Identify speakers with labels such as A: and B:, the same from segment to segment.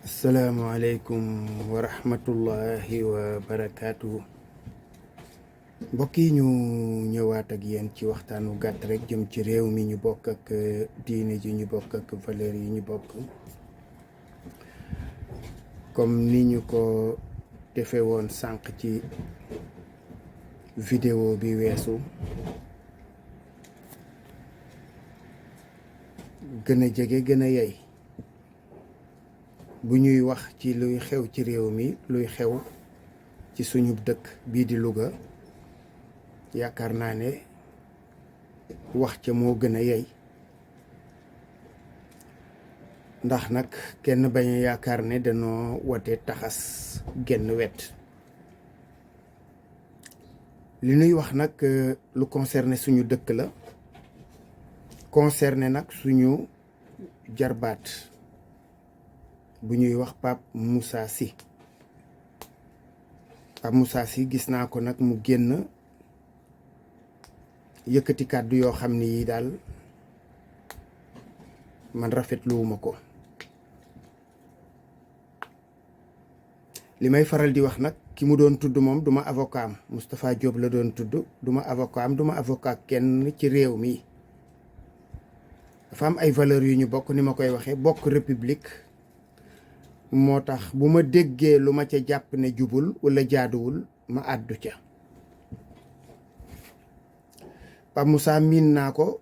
A: asalaamaaleykum wa rahmatullahi wa barakaatu. Mbokk yi ñu ñëwaat ak yéen ci waxtaanu gàtt rek jëm ci réew mi ñu bokk ak diine ji ñu bokk ak valeur yi ñu bokk, comme ni ñu ko defee woon sànq ci vidéo bi weesu. Gën a jege gën a yey bu ñuy wax ci luy xew ci réew mi, luy xew ci suñu dëkk bii di Louga, yaakaar naa ne wax ca moo gën a yey, ndax nag kenn bañ a yaakaar ne danoo wate taxas genn wet. li nuy wax nag lu concerné suñu dëkk la, concerné nag suñu jarbaat bu ñuy wax Pape Moussa Sy. Pape Moussa Sy gis naa ko nag mu génn yëkkati kàddu yoo xam ni yi daal man rafetluwuma ko. li may faral di wax nag ki mu doon tudd moom duma avocat am, Moustapha Diop la doon tudd, duma avocat am, duma avocat kenn ci réew mi. dafa am ay valeurs yu ñu bokk, ni ma koy waxee bokk république, moo tax bu ma déggee lu ma ca jàpp ne jubul wala jaaduwul ma àddu ca. Pape Moussa miin naa ko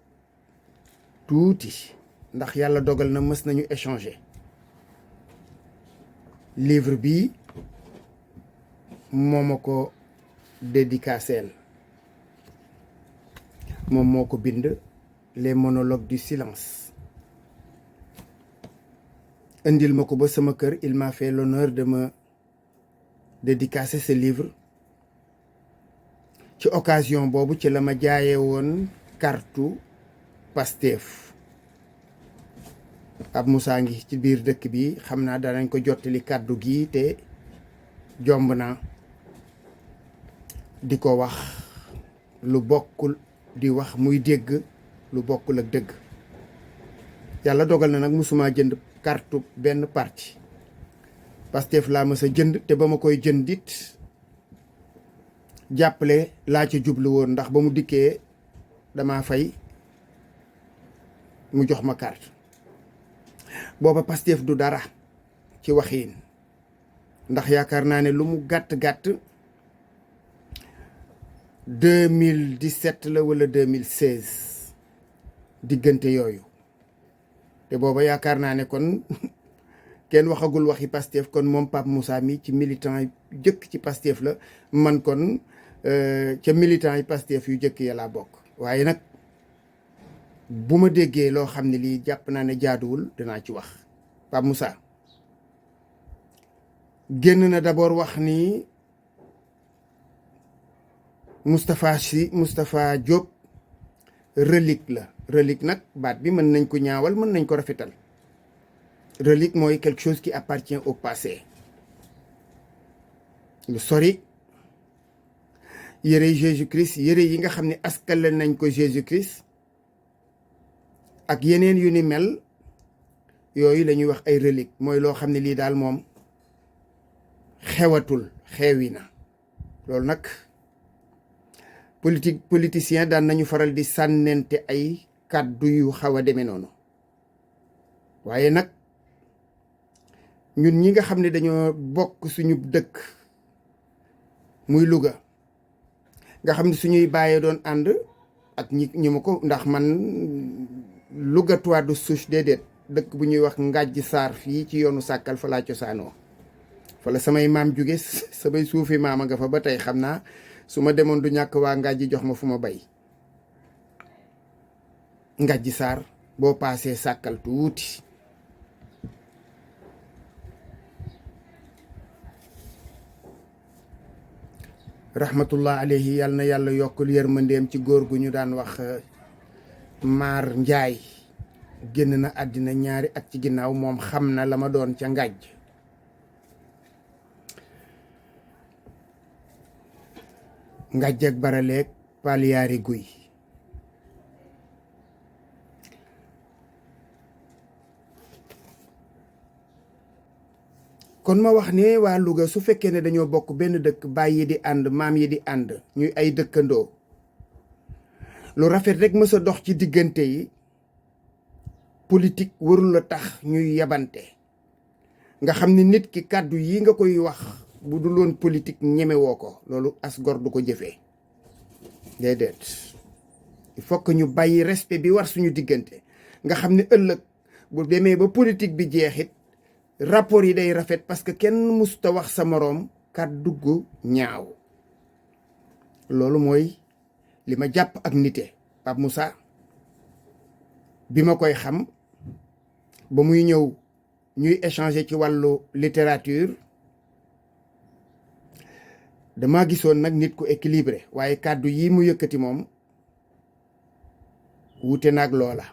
A: tuuti ndax yàlla dogal na mës nañu échanger. livre bi moo ma ko dédicaceel, moom moo ko bind, les monologues du silence. indil ma ko ba sama kër, il m'a fait l'honneur de me dédicacer ce livre. ci occasion boobu ci la ma jaayee woon kartu Pastef. Pape Moussa ngi ci biir dëkk bi, xam naa danañ ko jottali kàddu gi, te jomb naa di ko wax lu bokkul, di wax muy dégg lu bokkul ak dëgg. yàlla dogal na nag musuma jënd kartu benn parti, Pastef laa mës a jënd, te ba ma koy jëndit jàppale laa ca jublu woon, ndax ba mu dikkee dama fay mu jox ma carte. booba Pastef du dara ci waxiin, ndax yaakaar naa ne lu mu gàtt-gàtt 2017 la wala 2016, diggante yooyu. te booba yaakaar naa ne kon kenn waxagul waxi Pastef, kon moom Pape Moussa mi ci militant yi jëkk ci Pastef la, man kon ca militant yi Pastef yu jëkk ya laa bokk. waaye nag bu ma déggee loo xam ne lii jàpp naa ne jaaduwul dinaa ci wax. Pape Moussa génn na d'abord wax ni Moustapha Diop relique la. relique nag baat bi mën nañ ko ñaawal, mën nañ ko rafetal. relique mooy quelque chose qui appartient au passé, lu sori. yëre Jésus Christ, yëre yi nga xam ne askale nañ ko Jésus Christ ak yeneen yu ni mel, yooyu la ñuy wax ay relique. mooy loo xam ne lii daal moom xewatul, xewi na. loolu nag politicien daan nañu faral di sànnente ay kàddu yu xaw a demee noonu. waaye nag ñun ñi nga xam ne dañoo bokk suñu dëkk muy Louga, nga xam ne suñuy bàyyee doon ànd ak ñi ma ko, ndax man Louga toi de souche déedéet, dëkk bu ñuy wax Ngàjj Saar fii ci yoonu Sàkkal fa laa cosaanoo. fa la samay maam jóge, samay suufi maama nga fa ba tey. xam naa su ma demoon du ñàkk waa Ngàjj jox ma fu ma bay. Ngàjj Saar boo paasee Sàkkal tuuti. rahmatullah alayhi, yàlla na yàlla yokkul yërmandeem ci góor gu ñu daan wax Maar Njaay. génn na àddina ñaari at ci ginnaaw, moom xam na la ma doon ca Ngàjj. Ngàjj ak baraleeg Paliyaari Guy. kon ma wax ne waa Louga su fekkee ne dañoo bokk benn dëkk baay yi di ànd maam yi di ànd ñuy ay dëkkandoo lu rafet rek mës a dox ci diggante yi politique warul la tax ñuy yabante nga xam ne nit ki kàddu yi nga koy wax bu dul woon politique ñemewoo ko loolu as gor du ko jëfee déedéet il faut que ñu bàyyi respect bi war suñu diggante nga xam ne ëllëg bu demee ba politique bi jeexit rapport yi day rafet parce que kenn musta wax sa moroom kàddu gu ñaaw loolu mooy li ma jàpp ak nite Pape Moussa bi ma koy xam ba muy ñëw ñuy échanger ci wàllu littérature dama gisoon nag nit ku équilibré waaye kàddu yi mu yëkkati moom wute naag loola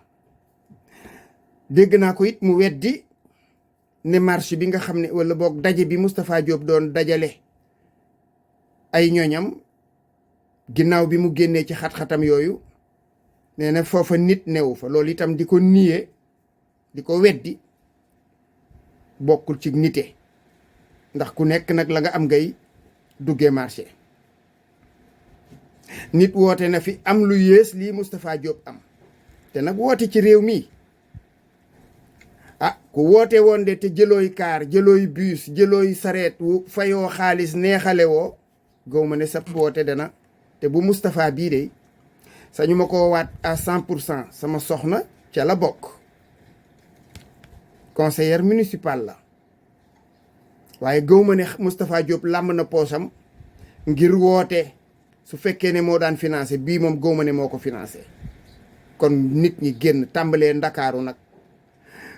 A: dégg naa ko it mu weddi ne marche bi nga xam ne wala boog daje bi Moustapha Diop doon dajale ay ñoñam ginnaaw bi mu génnee ci xat-xatam yooyu nee na foofa nit newu fa loolu itam di ko niye di ko weddi bokkul ci nite ndax ku nekk nag la nga am ngay duggee marché nit woote na fi am lu yées lii Moustapha Diop am te nag woote ci réew mi ah ku woote woon de te jëlooy kaar jëlooy bus jëlooy sareet wu fayoo xaalis neexale woo gaw ma ne sa woote dana te bu Moustapha bii de sañu ma ko waat à 100% sama soxna ca la bokk conseillère municipal la waaye gaw ma ne Moustapha Diop làmb na poosam ngir woote su fekkee ne moo daan financé bii moom gaw ma ne moo ko financé kon nit ñi génn tàmbalee Ndakaaru nag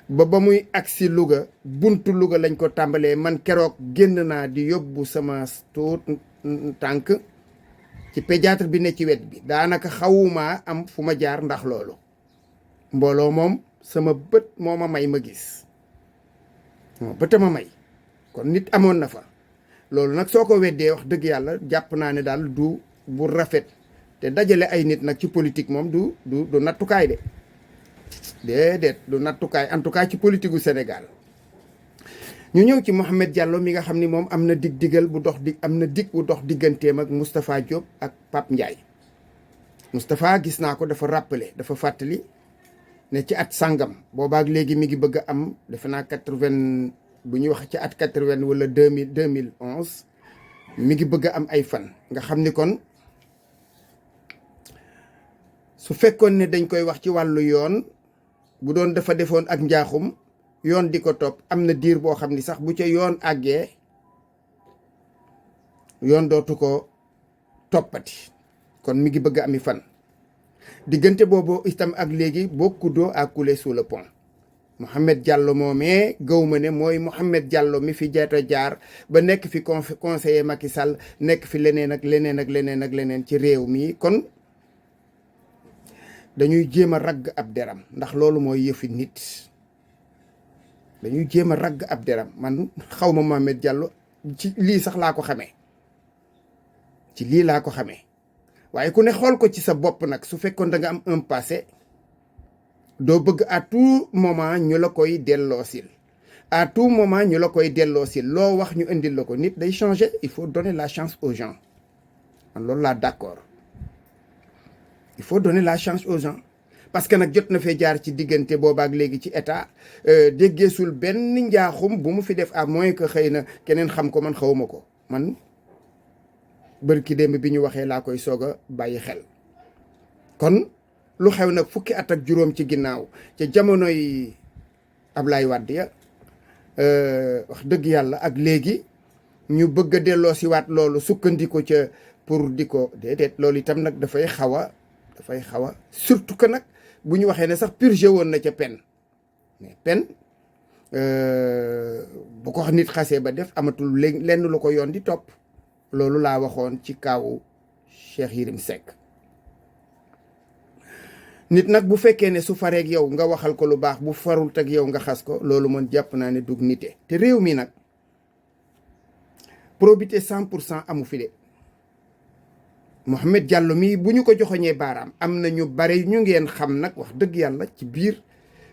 A: ba muy agsi Louga buntu Louga lañ ko tàmbalee man keroog génn naa di yóbbu sama tuut tànk ci pédiatre bi ne ci wet bi daanaka xawuma am fu ma jaar ndax loolu mbooloo moom sama bët moo ma may ma gis sama bët ma may kon nit amoon na fa loolu nag soo ko weddee wax dëgg yàlla jàpp naa ne daal du bu rafet te dajale ay nit nag ci politique moom du nattukaay de déedéet du nattukaay en tout cas ci politique gu Sénégal ñu ñëw ci Mouhamed Diallo mi nga xam ni moom am na digal bu dox am na dig bu dox digganteem ak Moustapha Diop ak Pape Ndiaye Moustapha gis naa ko dafa rappelé dafa fàttali ne ci at sàngam boobaak léegi mi ngi bëgg a am defe naa 80 bu ñuy wax ci at 80 wala 2011 mi ngi bëgg a am ay fan nga xam ni kon su fekkoon ne dañ koy wax ci wàllu yoon bu doon dafa defoon ak njaaxum yoon di ko topp am na diir boo xam ni sax bu ca yoon àggee yoon dootu ko toppati kon mi ngi bëgg ami fan diggante boobu itam ak léegi beaucoup d'eau a coulé sous le pont Mouhamed Diallo moomee gaw ma ne mooy Mouhamed Diallo mi fi jota jaar ba nekk fi conseiller Macky Sall nekk fi leneen ak leneen ak leneen ak leneen ci réew mi kon dañuy jéem a ragg ab deram ndax loolu mooy yëfi nit dañuy jéem a ragg ab deram man xaw ma Mouhamed Diallo ci lii sax laa ko xamee ci lii laa ko xamee waaye ku ne xool ko ci sa bopp nag su fekkoon da nga am un passé doo bëgg à tout moment ñu la koy delloosil à tout moment ñu la koy delloosil loo wax ñu indil la ko nit day changer il faut donner la chance aux gens man loolu laa d'accord il faut donner la chance aux gens parce que nag jot na fee jaar ci diggante boobaak léegi ci état déggeesul benn njaaxum bu mu fi def à moins que xëy na keneen xam ko man xawuma ko man bërki démb bi ñu waxee laa koy soog a bàyyi xel kon lu xew nag fukki at ak juróom ci ginnaaw ca jamonoy Ablaye Wade ya wax dëgg yàlla ak léegi ñu bëgg a delloo si waat loolu sukkandiku ca pour di ko déedéet loolu itam nag dafay xaw a surtout que nag bu ñu waxee ne sax purgé woon na ca peine mais peine bu ko nit xasee ba def amatul léegi lenn lu ko yoon di topp loolu laa waxoon ci kaawu Cheikh Yérim Seck nit nag bu fekkee ne su fareeg yow nga waxal ko lu baax bu farul teg yow nga xas ko loolu man jàpp naa ne dug nite te réew mi nag probité 100% amu fi de Mouhamed Diallo mii bu ñu ko joxoñee baaraam am na ñu bare ñu ngeen xam nag wax dëgg yàlla ci biir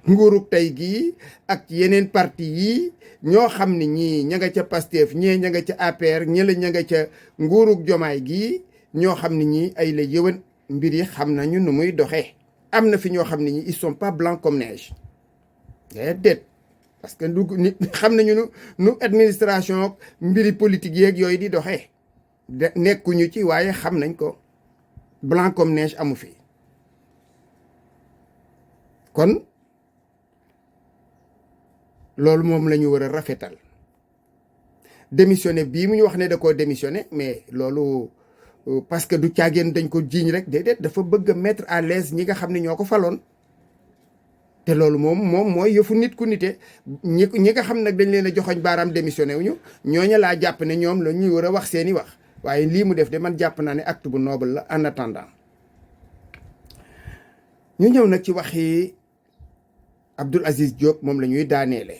A: nguurug tey gii ak yeneen parti yi ñoo xam ne ñii ña nga ca Pastef ñee ña nga ca APR ñële ña nga ca nguurug jomaay gii ñoo xam ne ñii ay la yëwan mbir yi xam nañu nu muy doxee. am na fi ñoo xam ne ñi ils sont pas blancs comme neige déedéet parce que du nit xam nañu nu administration mbiri politique yeeg yooyu di doxee nekkuñu ci waaye xam nañ ko blanc comme neige amu fi kon loolu moom la ñu war a rafetal démissionné bii mu ñu wax ne da koo démissionné mais loolu parce que du caageen dañ ko jiiñ rek déedéet dafa bëgg a mettre à l'aise ñi nga xam ne ñoo ko faloon te loolu moom mooy yëfu nit ku nite ñi nga xam nag dañ leen a joxoñ baaraam démissionné wuñu ñooña laa jàpp ne ñoom la ñuy war a wax seeni wax waaye lii mu def de man jàpp naa ne acte bu noble la en attendant ñu ñëw nag ci waxi Abdoul Aziz Diop moom la ñuy daaneele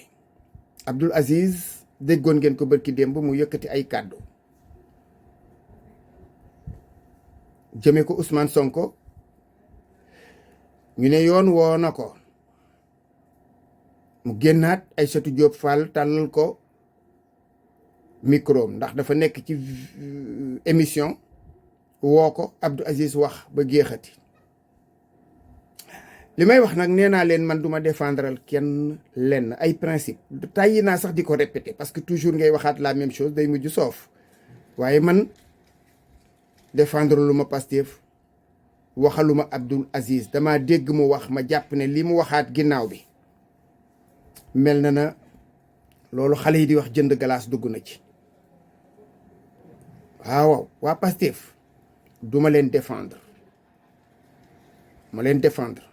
A: Abdoul Aziz déggoon ngeen ko bërki démb mu yëkkati ay kàddu jëme ko Ousmane Sonko ñu ne yoon woo na ko mu génnaat Aïssatou Diop Fall tàllal ko micro ndax dafa nekk ci émission woo ko Abdou Aziz wax ba géexati li may wax nag nee naa leen man duma défendral kenn lenn ay principe tàyyi naa sax di ko répéter parce que toujours ngay waxaat la même chose day mujj soof waaye man défendre lu ma Pastef waxaluma Abdoul Aziz dama dégg mu wax ma jàpp ne li mu waxaat ginnaaw bi mel na loolu xale yi di wax jënd glace dugg na ci waaw waa Pastef duma leen défendre ma leen défendre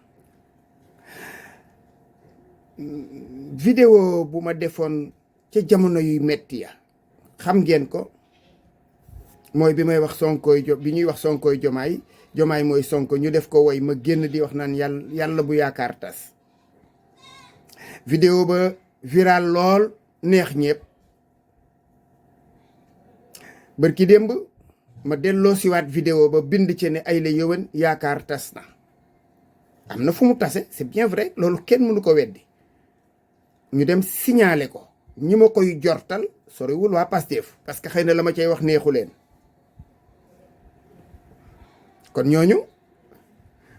A: vidéo bu ma defoon ca jamono yu metti ya xam ngeen ko mooy bi may wax Sonkoy bi ñuy wax Sonkoy jomaay mooy Sonko ñu def ko woy ma génn di wax naan yàlla bu yaakaar tas vidéo ba viral lool neex ñëpp bërki démb ma delloo siwaat vidéo ba bind ci ne ay la yëwan yaakaar tas na am na fu mu tase c'est bien vrai loolu kenn mënu ko weddi ñu dem signaler ko ñi ma koy jortal soriwul waa Pastef parce que xëy na la ma cay wax neexu leen kon ñooñu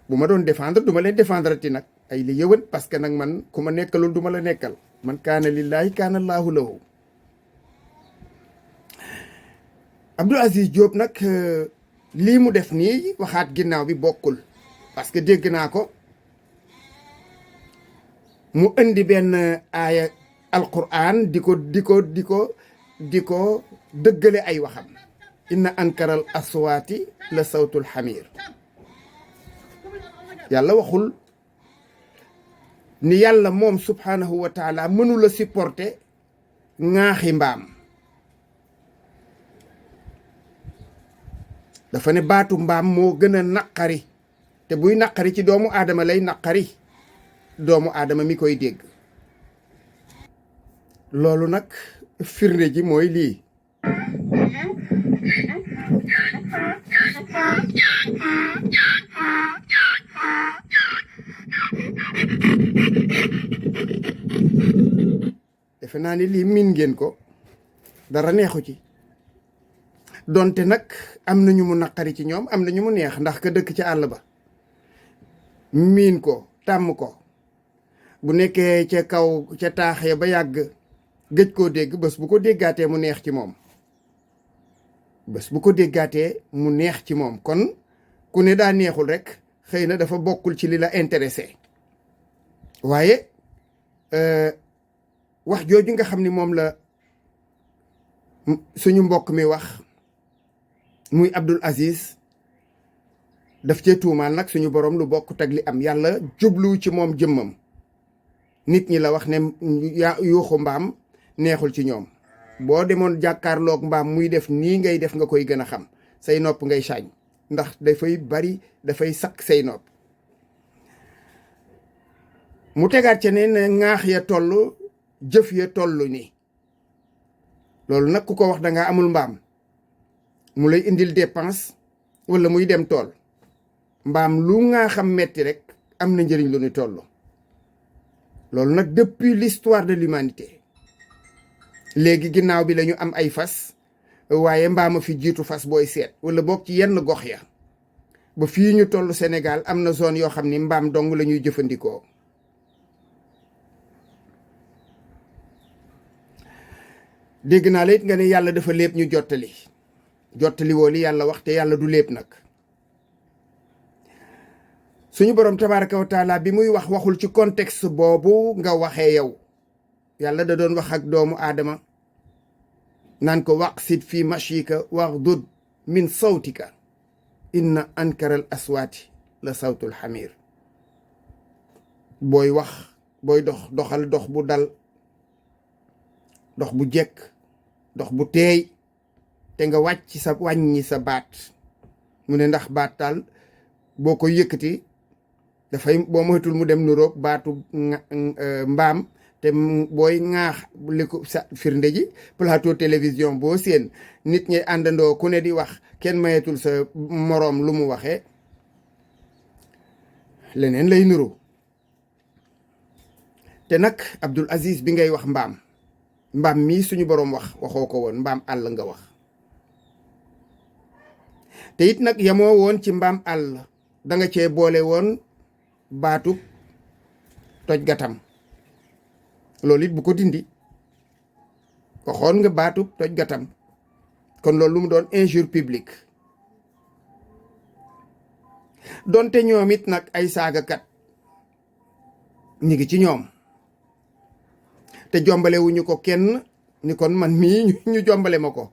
A: bu ma doon défendre du ma leen défendre ti nag ay li yëwan parce que nag man ku ma nekkalul du ma la nekkal man kaana lillaahi kaana allaahu lahu Abdoul Aziz Diop nag lii mu def nii waxaat ginnaaw bi bokkul parce que dégg naa ko mu indi benn aaya alquran di ko dëggale ay waxam inna ankaral aswaati la sawtul xamir yàlla waxul ni yàlla moom subhanahu wa taala mënula supporter ŋaaxi mbaam dafa ne baatu mbaam moo gën a naqari te buy naqari ci doomu aadama lay naqari doomu aadama mi koy dégg loolu nag firnde ji mooy lii defe naa ni lii miin ngeen ko dara neexu ci donte nag am na ñu mu naqari ci ñoom am na ñu mu neex ndax ka dëkk ci àll ba miin ko tàmm ko bu nekkee ca kaw ca taax ya ba yàgg gëj koo dégg bés bu ko déggaatee mu neex ci moom bés bu ko déggaatee mu neex ci moom kon ku ne daa neexul rek xëy na dafa bokkul ci li la intéressé waaye wax jooju nga xam ni moom la suñu mbokk mi wax muy Abdoul Aziz daf cee tuumaal nag suñu borom lu bokkut ak li am yàlla jublu ci moom jëmmam nit ñi la wax ne yuuxu mbaam neexul ci ñoom boo demoon jàkkaarloog mbaam muy def nii ngay def nga koy gën a xam say nopp ngay saañ ndax dafay bari dafay sakk say nopp mu tegaat ca ne ŋaax ya toll jëf ya toll ni loolu nag ku ko wax dangaa amul mbaam mu lay indil dépense wala muy dem tool mbaam lu ngaa xam metti rek am na njëriñ lu ñu toll loolu nag depuis l'histoire de l'humanité. léegi ginnaaw bi lañu am ay fas waaye mbaama fi jiitu fas booy seet wala boog ci yenn gox ya ba fii ñu toll Sénégal am na zone yoo xam ni mbaam dong la ñuy jëfandikoo. dégg naa la it nga ne yàlla dafa léeb ñu jottali woo li yàlla wax te yàlla du léeb nag. suñu borom tabaraka wa taala bi muy wax waxul ci contexte boobu nga waxee yow. yàlla da doon wax ak doomu aadama naan ko waqsid fi mashika waxdud min sawtika inna ankaral aswaati la sawtul xamir. booy wax booy doxal dox bu dal, dox bu jekk, dox bu teey, te nga wàññi sa baat. mu ne ndax baat daal boo ko yëkkati dafay boo moytul mu dem nuroog baatu mbaam. te booy ŋaax li ko sa firnde ji plateau télévision boo seen nit ñi àndandoo ku ne di wax kenn mayetul sa moroom lu mu waxee leneen lay nuru. te nag Abdul Aziz bi ngay wax mbaam mii suñu boroom waxoo ko woon mbaam àll nga wax. te it nag yamoo woon ci mbaam àll danga cee boole woon baatu toj gatam. loolu it bu ko dindi waxoon nga baatu toj gatam kon loolu lu mu doon injure publique. donte ñoom it nag ay saagakat ñi ngi ci ñoom te jombale wuñu ko kenn ni kon man mii ñu jombale ma ko.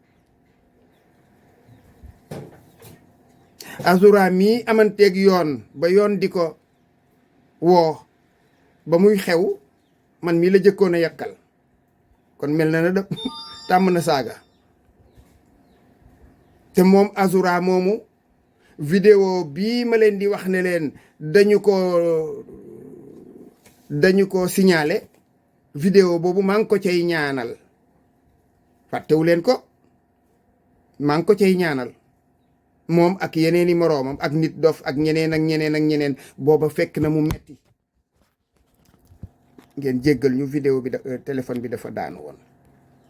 A: Azura mii amanteeg yoon ba yoon di ko woo ba muy xew man mii la jëkkoon a yàkkal kon mel na da tàmm na saaga. te moom Azura moomu vidéo bii ma leen di wax ne leen dañu ko signalé vidéo boobu maa ngi ko cay ñaanal fàttewu leen ko maa ngi ko cay ñaanal moom ak yeneeni moroomam ak nit dof ak ñeneen booba fekk na mu metti. ngeen jéggal ñu vidéo bi téléphone bi dafa daanu woon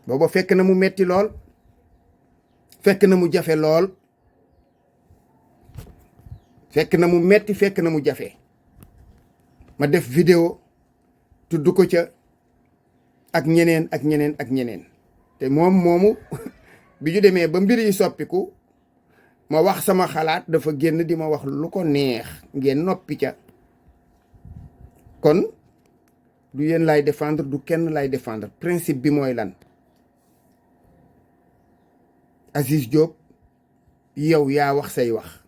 A: booba fekk na mu metti lool fekk na mu jafe lool fekk na mu metti fekk na mu jafe ma def vidéo tudd ko ca ak ñeneen te moom moomu bi ñu demee ba mbir yi soppiku ma wax sama xalaat dafa génn di ma wax lu ko neex ngeen noppi ca. kon du yéen lay défendre du kenn lay défendre principe bi mooy lan. Aziz Diop yow yaa wax say wax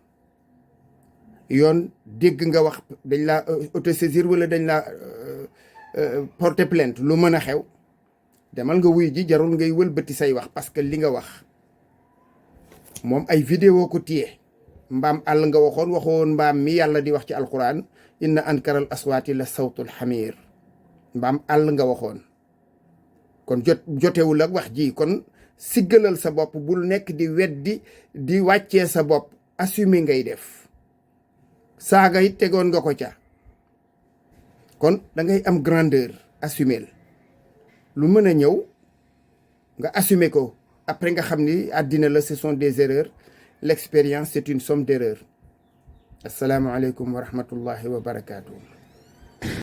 A: yoon dégg nga wax dañ la autosaisir wala dañ la porter plainte lu mën a xew demal nga wuy ji jarul ngay wëlbati say wax parce que li nga wax moom ay vidéo ko téye mbaam àll nga waxoon mbaam mi yàlla di wax ci alquran inna ankaral aswaati la sawtul xamir mbaam àll nga waxoon kon jotewul ak wax ji kon siggalal sa bopp bul nekk di weddi di wàccee sa bopp assumer ngay def saaga it tegoon nga ko ca kon da ngay am grandeur assumer lu mën a ñëw nga assumer ko après nga xam ni àddina la ce sont des erreurs l'expérience c'est une somme d'erreurs assalaamu aleykum wa rahmatullahi wa barakatuh